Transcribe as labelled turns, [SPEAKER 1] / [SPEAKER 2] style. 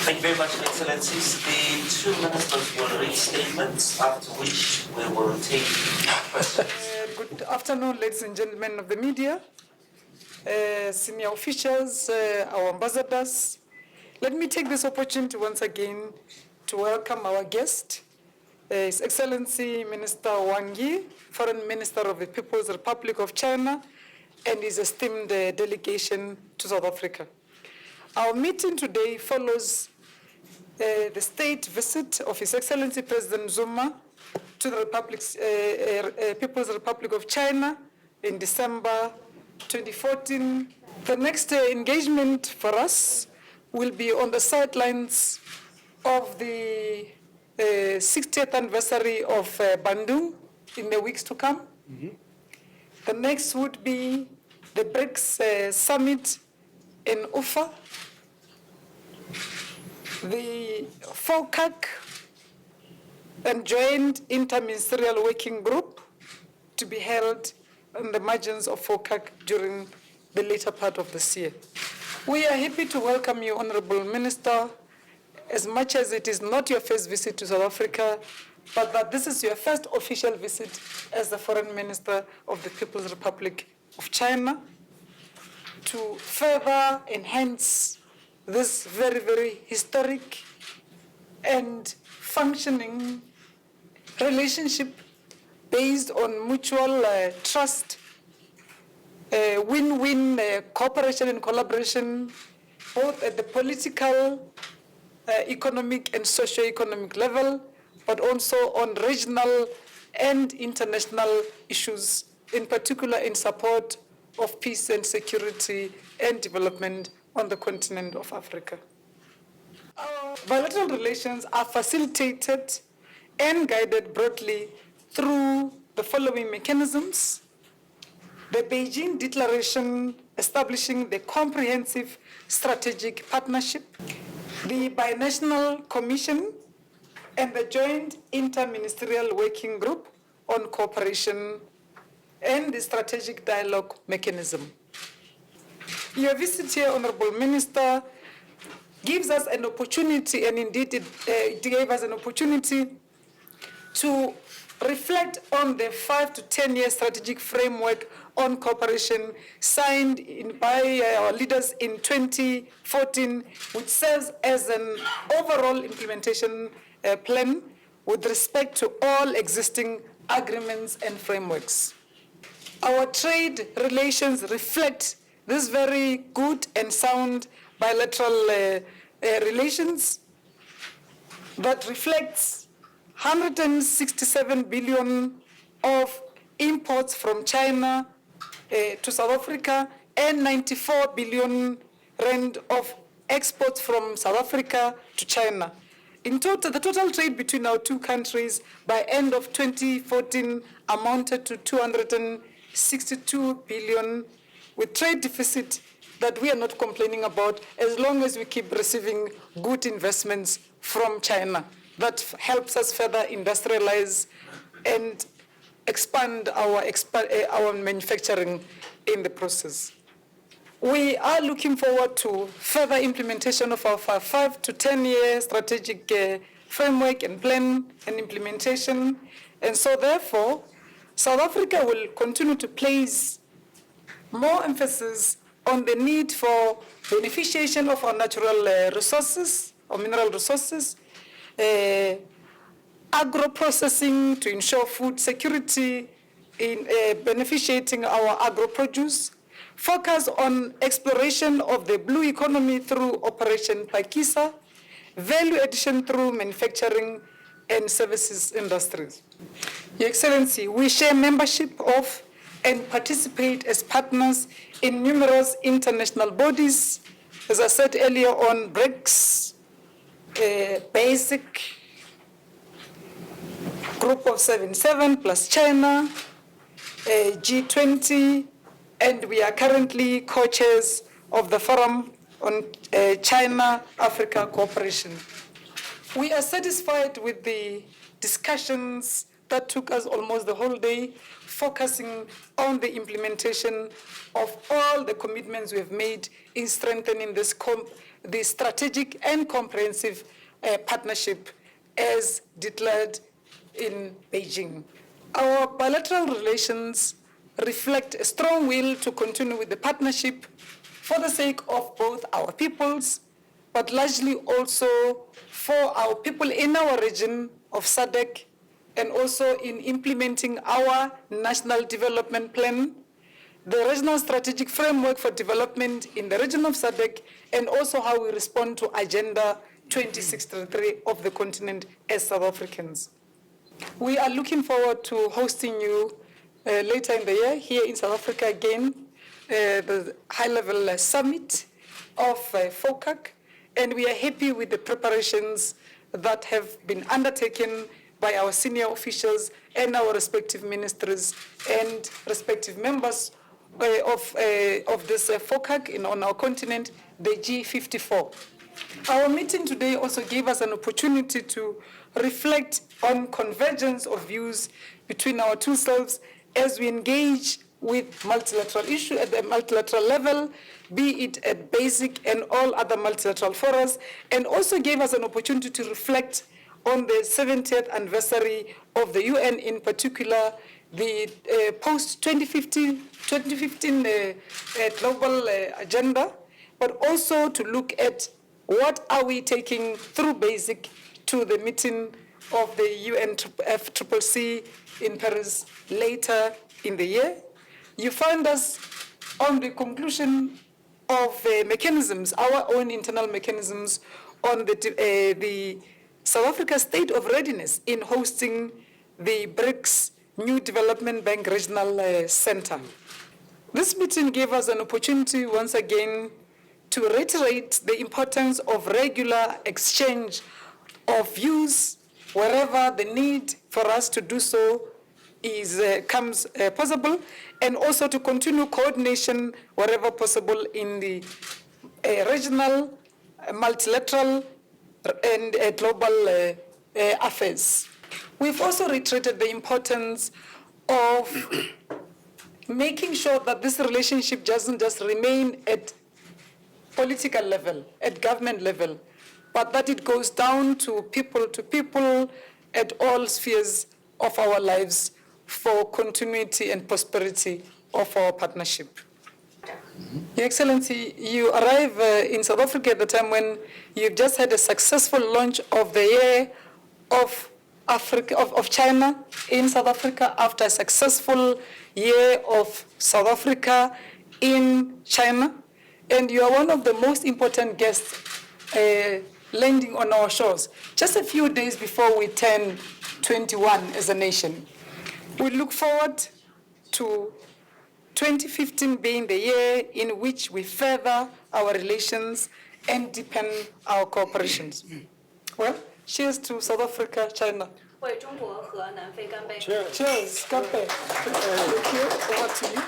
[SPEAKER 1] Thank you very much, Excellencies. The two ministers will read statements, after which we will take questions.
[SPEAKER 2] Good afternoon, ladies and gentlemen of the media, senior officials, our ambassadors. Let me take this opportunity once again to welcome our guest, His Excellency Minister Wang, Foreign Minister of the People's Republic of China, and his esteemed delegation to South Africa. Our meeting today follows the state visit of His Excellency President Zuma to the People's Republic of China in December 2014. The next engagement for us will be on the sidelines of the 60th anniversary of Bandung in the weeks to come. Mm-hmm. The next would be the BRICS Summit in Ufa, the FOCAC and Joint Interministerial Working Group to be held on the margins of FOCAC during the later part of this year. We are happy to welcome you, Honorable Minister, as much as it is not your first visit to South Africa, but that this is your first official visit as the Foreign Minister of the People's Republic of China to further enhance this very, very historic and functioning relationship based on mutual trust, win-win cooperation and collaboration, both at the political, economic and socio-economic level, but also on regional and international issues, in particular in support of peace and security and development on the continent of Africa. Our bilateral relations are facilitated and guided broadly through the following mechanisms: the Beijing Declaration establishing the Comprehensive Strategic Partnership, the Binational Commission, and the Joint Interministerial Working Group on Cooperation, and the Strategic Dialogue Mechanism. Your visit here, Honorable Minister, gives us an opportunity, and indeed it gave us an opportunity to reflect on the 5 to 10 year strategic framework on cooperation signed by our leaders in 2014, which serves as an overall implementation plan with respect to all existing agreements and frameworks. Our trade relations reflect this very good and sound bilateral relations that reflects 167 billion of imports from China to South Africa and 94 billion rand of exports from South Africa to China. In total, the total trade between our two countries by end of 2014 amounted to 262 billion, with trade deficit that we are not complaining about as long as we keep receiving good investments from China. That helps us further industrialize and expand our manufacturing in the process. We are looking forward to further implementation of our 5 to 10 year strategic framework and plan and implementation. And so therefore, South Africa will continue to place more emphasis on the need for beneficiation of our natural resources, or mineral resources, agro-processing to ensure food security, in beneficiating our agro-produce, focus on exploration of the blue economy through Operation Pakisa, value addition through manufacturing and services industries. Your Excellency, we share membership of and participate as partners in numerous international bodies. As I said earlier on, BRICS, basic group of 7 plus China, G20, and we are currently co-chairs of the Forum on China-Africa Cooperation. We are satisfied with the discussions that took us almost the whole day, focusing on the implementation of all the commitments we have made in strengthening this the strategic and comprehensive partnership as declared in Beijing. Our bilateral relations reflect a strong will to continue with the partnership for the sake of both our peoples, but largely also for our people in our region of SADC, and also in implementing our National Development Plan, the Regional Strategic Framework for Development in the region of SADC, and also how we respond to Agenda 2063 of the continent as South Africans. We are looking forward to hosting you later in the year here in South Africa again, the high-level summit of FOCAC, and we are happy with the preparations that have been undertaken by our senior officials and our respective ministries and respective members of this FOCAC on our continent, the G54. Our meeting today also gave us an opportunity to reflect on convergence of views between our two selves as we engage with multilateral issues at the multilateral level, be it at BASIC and all other multilateral forums, and also gave us an opportunity to reflect on the 70th anniversary of the UN, in particular the post-2015 global agenda, but also to look at what are we taking through BASIC to the meeting of the UNFCCC in Paris later in the year. You find us on the conclusion of mechanisms, our own internal mechanisms on the South Africa state of readiness in hosting the BRICS New Development Bank Regional Center. This meeting gave us an opportunity once again to reiterate the importance of regular exchange of views wherever the need for us to do so comes possible, and also to continue coordination wherever possible in the regional, multilateral, and global affairs. We've also reiterated the importance of making sure that this relationship doesn't just remain at political level, at government level, but that it goes down to people at all spheres of our lives for continuity and prosperity of our partnership. Your Excellency, you arrive in South Africa at the time when you've just had a successful launch of the Year of China in South Africa, after a successful Year of South Africa in China. And you are one of the most important guests landing on our shores, just a few days before we turn 21 as a nation. We look forward to 2015 being the year in which we further our relations and deepen our cooperations. Well, cheers to South Africa, China. Cheers, 干杯. Thank you. Over to you.